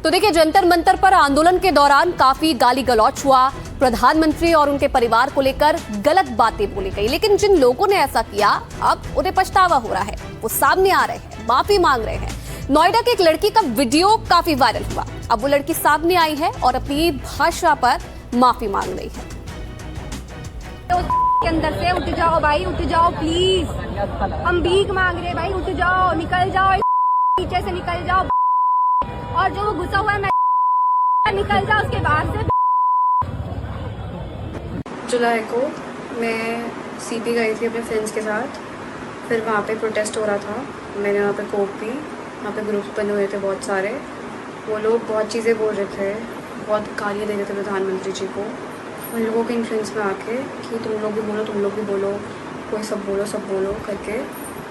तो देखिए, जंतर मंतर पर आंदोलन के दौरान काफी गाली गलौच हुआ। प्रधानमंत्री और उनके परिवार को लेकर गलत बातें बोली गई, लेकिन जिन लोगों ने ऐसा किया अब उन्हें पछतावा हो रहा है। वो सामने आ रहे हैं, माफी मांग रहे हैं। नोएडा की एक लड़की का वीडियो काफी वायरल हुआ। अब वो लड़की सामने आई है और अपनी भाषा पर माफी मांग रही है। के अंदर से उठ जाओ भाई, उठ जाओ प्लीज, हम भीख मांग रहे हैं भाई, उठ जाओ, निकल जाओ, नीचे से निकल जाओ, और जो वो घुसा हुआ है निकल जाओ उसके बाहर से। जुलाई को मैं सीपी गई थी अपने फ्रेंड्स के साथ, फिर वहाँ पे प्रोटेस्ट हो रहा था। मैंने वहाँ पे कोक पी, वहाँ पे ग्रुप्स बने हुए थे बहुत सारे। वो लोग बहुत चीज़ें बोल रहे थे, बहुत गालियाँ दे रहे थे प्रधानमंत्री जी को। उन लोगों के इन्फ्लुएंस में आके कि तुम लोग भी बोलो, तुम लोग भी बोलो, कोई सब बोलो करके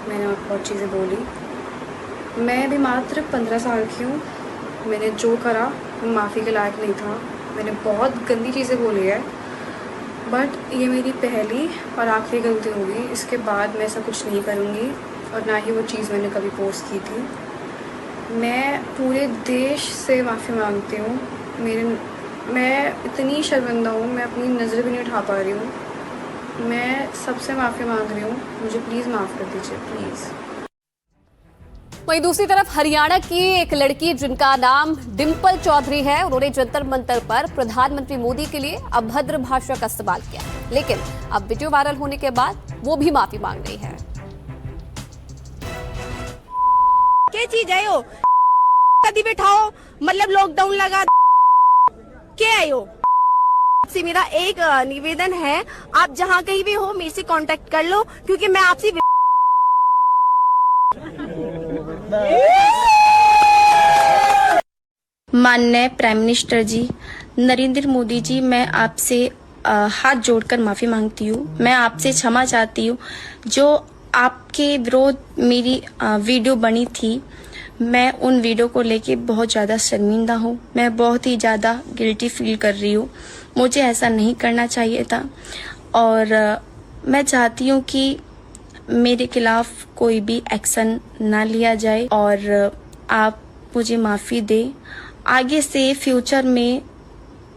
मैंने वहाँ बहुत चीज़ें बोली। मैं भी मात्र 15 साल की हूँ। मैंने जो करा वो माफ़ी के लायक नहीं था। मैंने बहुत गंदी चीज़ें बोली है, बट ये मेरी पहली और आखिरी गलती होगी। इसके बाद मैं ऐसा कुछ नहीं करूँगी और ना ही वो चीज़ मैंने कभी पोस्ट की थी। मैं पूरे देश से माफ़ी मांगती हूँ। मैं इतनी शर्मिंदा हूँ, मैं अपनी नज़र भी नहीं उठा पा रही हूँ। मैं सबसे माफ़ी मांग रही हूँ, मुझे प्लीज़ माफ़ कर दीजिए, प्लीज़। वहीं दूसरी तरफ हरियाणा की एक लड़की जिनका नाम डिंपल चौधरी है, उन्होंने जंतर मंतर पर प्रधानमंत्री मोदी के लिए अभद्र भाषा का इस्तेमाल किया, लेकिन अब वीडियो वायरल होने के बाद वो भी माफी मांग रही है। क्या चीज है यो? कभी बैठाओ, मतलब लॉकडाउन लगा क्या है यो? आपसे मेरा एक निवेदन है, आप जहाँ कहीं भी हो मेरे से कांटेक्ट कर लो, क्योंकि मैं आपसे माननीय प्राइम मिनिस्टर जी नरेंद्र मोदी जी, मैं आपसे हाथ जोड़कर माफ़ी मांगती हूँ। मैं आपसे क्षमा चाहती हूँ। जो आपके विरोध मेरी वीडियो बनी थी, मैं उन वीडियो को लेके बहुत ज़्यादा शर्मिंदा हूँ। मैं बहुत ही ज़्यादा गिल्टी फील कर रही हूँ। मुझे ऐसा नहीं करना चाहिए था और मैं चाहती हूँ कि मेरे खिलाफ कोई भी एक्शन ना लिया जाए और आप मुझे माफ़ी दें। आगे से फ्यूचर में,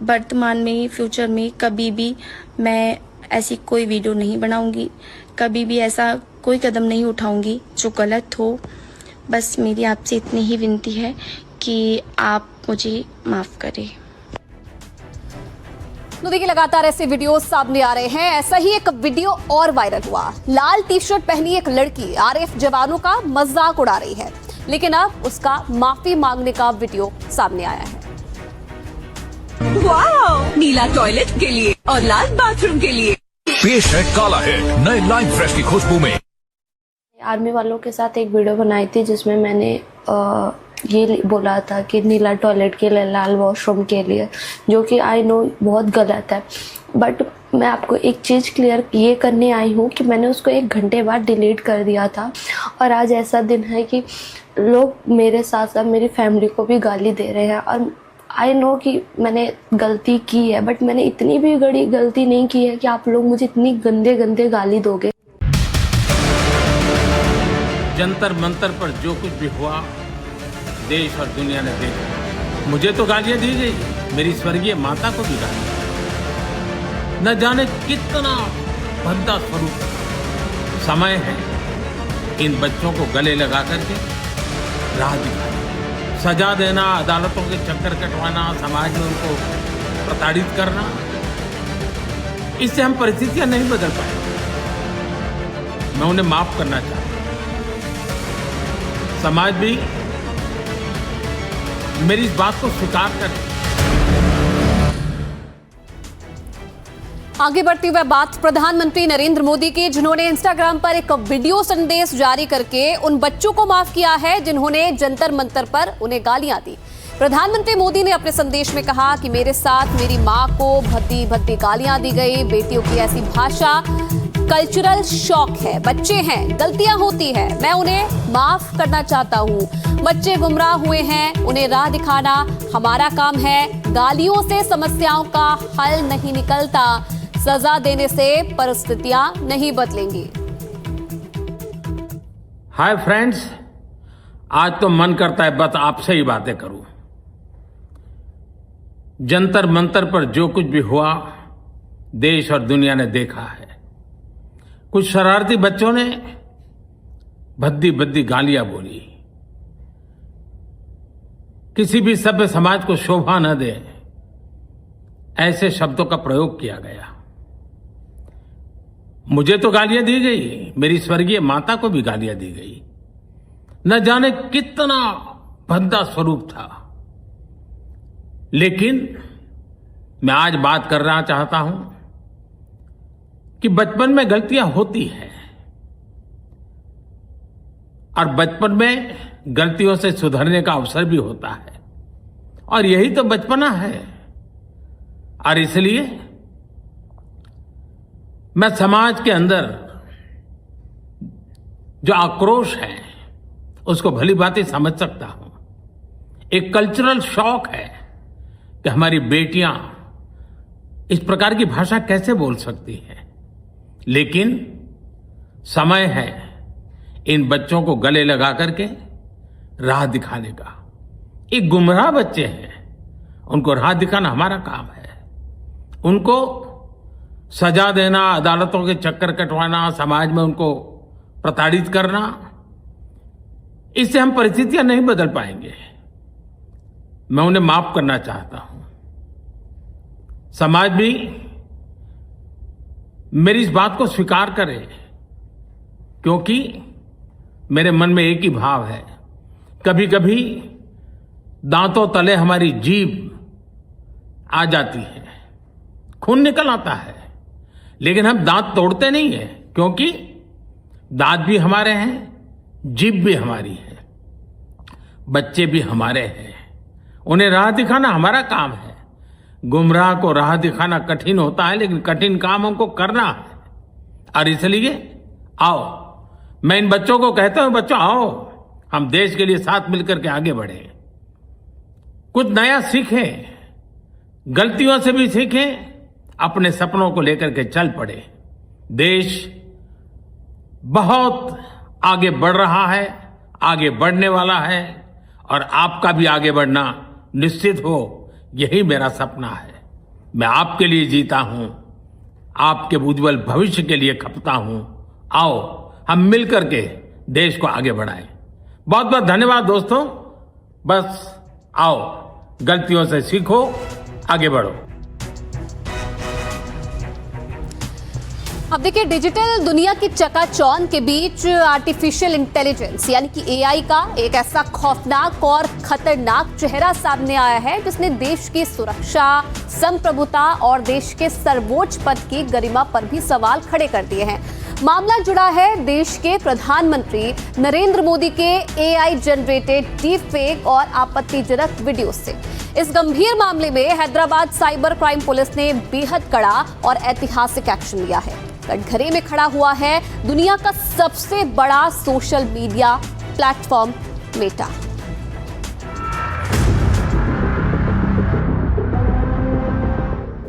वर्तमान में, फ्यूचर में कभी भी मैं ऐसी कोई वीडियो नहीं बनाऊंगी, कभी भी ऐसा कोई कदम नहीं उठाऊंगी जो गलत हो। बस मेरी आपसे इतनी ही विनती है कि आप मुझे माफ़ करें। तो देखिए, लगातार ऐसे वीडियो सामने आ रहे हैं। ऐसा ही एक वीडियो और वायरल हुआ। लाल टी शर्ट पहनी एक लड़की आरएएफ जवानों का मजाक उड़ा रही है, लेकिन अब उसका माफी मांगने का वीडियो सामने आया है। वाह! नीला टॉयलेट के लिए और लाल बाथरूम के लिए। पेश है काला हिट नए लाइम फ्रेश की खुशबू में। आर्मी वालों के साथ एक वीडियो बनाई थी जिसमें मैंने ये बोला था कि नीला टॉयलेट के लिए, लाल वॉशरूम के लिए, जो कि आई नो बहुत गलत है। बट मैं आपको एक चीज़ क्लियर ये करने आई हूँ कि मैंने उसको 1 घंटे बाद डिलीट कर दिया था और आज ऐसा दिन है कि लोग मेरे साथ साथ मेरी फैमिली को भी गाली दे रहे हैं। और आई नो कि मैंने गलती की है, बट मैंने इतनी भी बड़ी गलती नहीं की है कि आप लोग मुझे इतनी गंदे गंदे गाली दोगे। जंतर मंतर पर जो कुछ भी हुआ देश और दुनिया ने देखा। मुझे तो गालियां दी गई, मेरी स्वर्गीय माता को भी गाली। न जाने कितना भद्दा स्वरूप। समय है इन बच्चों को गले लगा करके राह दिखाना, सजा देना, अदालतों के चक्कर कटवाना, समाज में उनको प्रताड़ित करना, इससे हम परिस्थितियां नहीं बदल पाए। मैं उन्हें माफ करना चाहता हूं। समाज भी मेरी इस बात को स्वीकार करे। आगे बढ़ती हुई बात प्रधानमंत्री नरेंद्र मोदी की, जिन्होंने इंस्टाग्राम पर एक वीडियो संदेश जारी करके उन बच्चों को माफ किया है जिन्होंने जंतर मंतर पर उन्हें गालियां दी। प्रधानमंत्री मोदी ने अपने संदेश में कहा कि मेरे साथ मेरी मां को भद्दी भद्दी गालियां दी गई। बेटियों की ऐसी भाषा कल्चरल शॉक है। बच्चे हैं, गलतियां होती है, मैं उन्हें माफ करना चाहता हूं। बच्चे गुमराह हुए हैं, उन्हें राह दिखाना हमारा काम है। गालियों से समस्याओं का हल नहीं निकलता, सजा देने से परिस्थितियां नहीं बदलेंगी। हाय फ्रेंड्स, आज तो मन करता है बस आपसे ही बातें करूं। जंतर मंतर पर जो कुछ भी हुआ देश और दुनिया ने देखा है। कुछ शरारती बच्चों ने भद्दी भद्दी गालियां बोली, किसी भी सभ्य समाज को शोभा न दे ऐसे शब्दों का प्रयोग किया गया। मुझे तो गालियां दी गई, मेरी स्वर्गीय माता को भी गालियां दी गई। न जाने कितना भद्दा स्वरूप था। लेकिन मैं आज बात करना चाहता हूं कि बचपन में गलतियां होती हैं और बचपन में गलतियों से सुधरने का अवसर भी होता है, और यही तो बचपना है। और इसलिए मैं समाज के अंदर जो आक्रोश है उसको भली भांति समझ सकता हूं। एक कल्चरल शॉक है कि हमारी बेटियां इस प्रकार की भाषा कैसे बोल सकती हैं। लेकिन समय है इन बच्चों को गले लगा करके राह दिखाने का। एक गुमराह बच्चे हैं, उनको राह दिखाना हमारा काम है। उनको सजा देना, अदालतों के चक्कर कटवाना, समाज में उनको प्रताड़ित करना, इससे हम परिस्थितियां नहीं बदल पाएंगे। मैं उन्हें माफ करना चाहता हूं। समाज भी मेरी इस बात को स्वीकार करे, क्योंकि मेरे मन में एक ही भाव है। कभी कभी दांतों तले हमारी जीभ आ जाती है, खून निकल आता है, लेकिन हम दांत तोड़ते नहीं है, क्योंकि दांत भी हमारे हैं, जीभ भी हमारी है, बच्चे भी हमारे हैं। उन्हें राह दिखाना हमारा काम है। गुमराह को राह दिखाना कठिन होता है, लेकिन कठिन काम हमको करना है। और इसलिए आओ, मैं इन बच्चों को कहता हूं, बच्चों आओ, हम देश के लिए साथ मिलकर के आगे बढ़े, कुछ नया सीखें, गलतियों से भी सीखें, अपने सपनों को लेकर के चल पड़े। देश बहुत आगे बढ़ रहा है, आगे बढ़ने वाला है, और आपका भी आगे बढ़ना निश्चित हो, यही मेरा सपना है। मैं आपके लिए जीता हूं, आपके उज्जवल भविष्य के लिए खपता हूं। आओ हम मिलकर के देश को आगे बढ़ाएं। बहुत बहुत धन्यवाद दोस्तों। बस आओ, गलतियों से सीखो, आगे बढ़ो। अब देखिए, डिजिटल दुनिया की चकाचौंध के बीच आर्टिफिशियल इंटेलिजेंस यानी कि एआई का एक ऐसा खौफनाक और खतरनाक चेहरा सामने आया है जिसने देश की सुरक्षा, संप्रभुता और देश के सर्वोच्च पद की गरिमा पर भी सवाल खड़े कर दिए हैं। मामला जुड़ा है देश के प्रधानमंत्री नरेंद्र मोदी के एआई जनरेटेड डीप फेक और आपत्तिजनक वीडियो से। इस गंभीर मामले में हैदराबाद साइबर क्राइम पुलिस ने बेहद कड़ा और ऐतिहासिक एक्शन लिया है। कटघरे में खड़ा हुआ है दुनिया का सबसे बड़ा सोशल मीडिया प्लेटफॉर्म मेटा।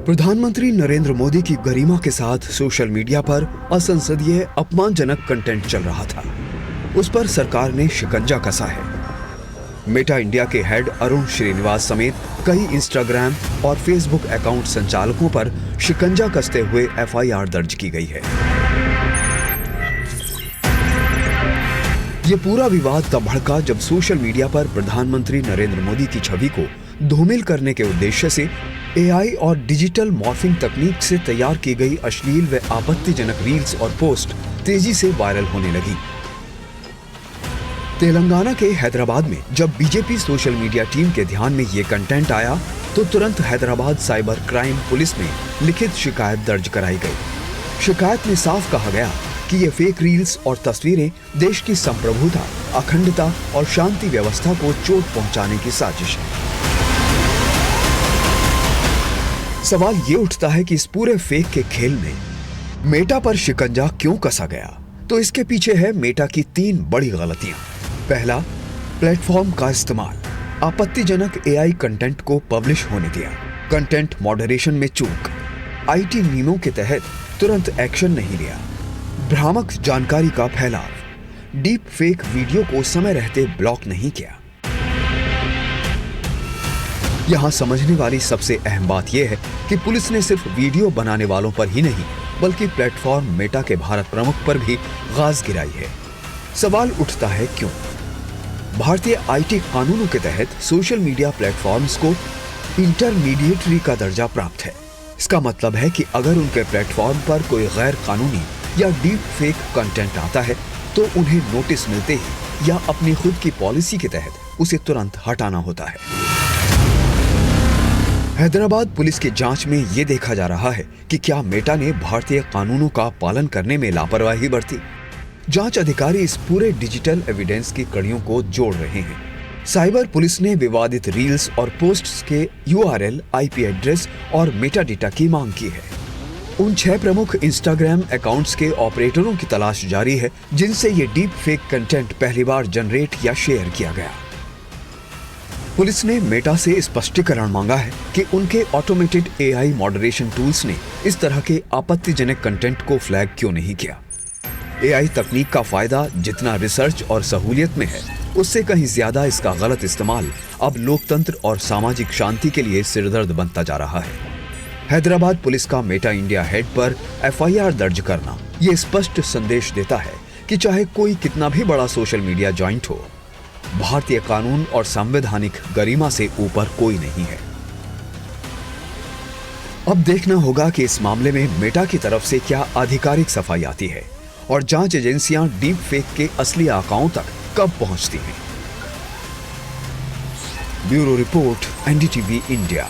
प्रधानमंत्री नरेंद्र मोदी की गरिमा के साथ सोशल मीडिया पर असंसदीय अपमानजनक कंटेंट चल रहा था। उस पर सरकार ने शिकंजा कसा है। मेटा इंडिया के हेड अरुण श्रीनिवास समेत कई इंस्टाग्राम और फेसबुक अकाउंट संचालकों पर शिकंजा कसते हुए एफआईआर दर्ज की गई है। ये पूरा विवाद तब भड़का जब सोशल मीडिया पर प्रधानमंत्री नरेंद्र मोदी की छवि को धूमिल करने के उद्देश्य से एआई और डिजिटल मॉर्फिंग तकनीक से तैयार की गई अश्लील व आपत्तिजनक रील्स और पोस्ट तेजी से वायरल होने लगी। तेलंगाना के हैदराबाद में जब बीजेपी सोशल मीडिया टीम के ध्यान में ये कंटेंट आया तो तुरंत हैदराबाद साइबर क्राइम पुलिस में लिखित शिकायत दर्ज कराई गई। शिकायत में साफ कहा गया कि ये फेक रील्स और तस्वीरें देश की संप्रभुता, अखंडता और शांति व्यवस्था को चोट पहुंचाने की साजिश है। सवाल ये उठता है कि इस पूरे फेक के खेल में मेटा पर शिकंजा क्यों कसा गया? तो इसके पीछे है मेटा की 3 बड़ी गलतियां। पहला, प्लेटफॉर्म का इस्तेमाल। आपत्तिजनक एआई कंटेंट को पब्लिश होने दिया। कंटेंट मॉडरेशन में चूक। आईटी नियमों के तहत तुरंत एक्शन नहीं लिया। भ्रामक जानकारी का फैलाव। डीप फेक वीडियो को समय रहते ब्लॉक नहीं किया। यहाँ समझने वाली सबसे अहम बात यह है कि पुलिस ने सिर्फ वीडियो बनाने वालों पर ही नहीं बल्कि प्लेटफॉर्म मेटा के भारत प्रमुख पर भी गाज गिराई है। सवाल उठता है क्यों? भारतीय आईटी कानूनों के तहत सोशल मीडिया प्लेटफॉर्म्स को इंटरमीडिएटरी का दर्जा प्राप्त है। इसका मतलब है कि अगर उनके प्लेटफॉर्म पर कोई गैर कानूनी या डीप फेक कंटेंट आता है तो उन्हें नोटिस मिलते ही या अपनी खुद की पॉलिसी के तहत उसे तुरंत हटाना होता है। हैदराबाद पुलिस की जांच में यह देखा जा रहा है कि क्या मेटा ने भारतीय कानूनों का पालन करने में लापरवाही बरती। जांच अधिकारी इस पूरे डिजिटल एविडेंस की कड़ियों को जोड़ रहे हैं। साइबर पुलिस ने विवादित रील्स और पोस्ट्स के URL, IP एड्रेस और मेटा डेटा की मांग की है। उन 6 प्रमुख इंस्टाग्राम अकाउंट्स के ऑपरेटरों की तलाश जारी है जिनसे ये डीप फेक कंटेंट पहली बार जनरेट या शेयर किया गया। पुलिस ने मेटा से स्पष्टीकरण मांगा है कि उनके ऑटोमेटेड AI मॉडरेशन टूल्स ने इस तरह के आपत्तिजनक कंटेंट को फ्लैग क्यों नहीं किया। AI तकनीक का फायदा जितना रिसर्च और सहूलियत में है, उससे कहीं ज्यादा इसका गलत इस्तेमाल अब लोकतंत्र और सामाजिक शांति के लिए सिरदर्द बनता जा रहा है। हैदराबाद पुलिस का मेटा इंडिया हेड पर FIR दर्ज करना ये स्पष्ट संदेश देता है कि चाहे कोई कितना भी बड़ा सोशल मीडिया जॉइंट हो, भारतीय कानून और संवैधानिक गरिमा से ऊपर कोई नहीं है। अब देखना होगा कि इस मामले में मेटा की तरफ से क्या आधिकारिक सफाई आती है और जांच एजेंसियां डीप फेक के असली आकाओं तक कब पहुंचती हैं। Bureau report, NDTV India.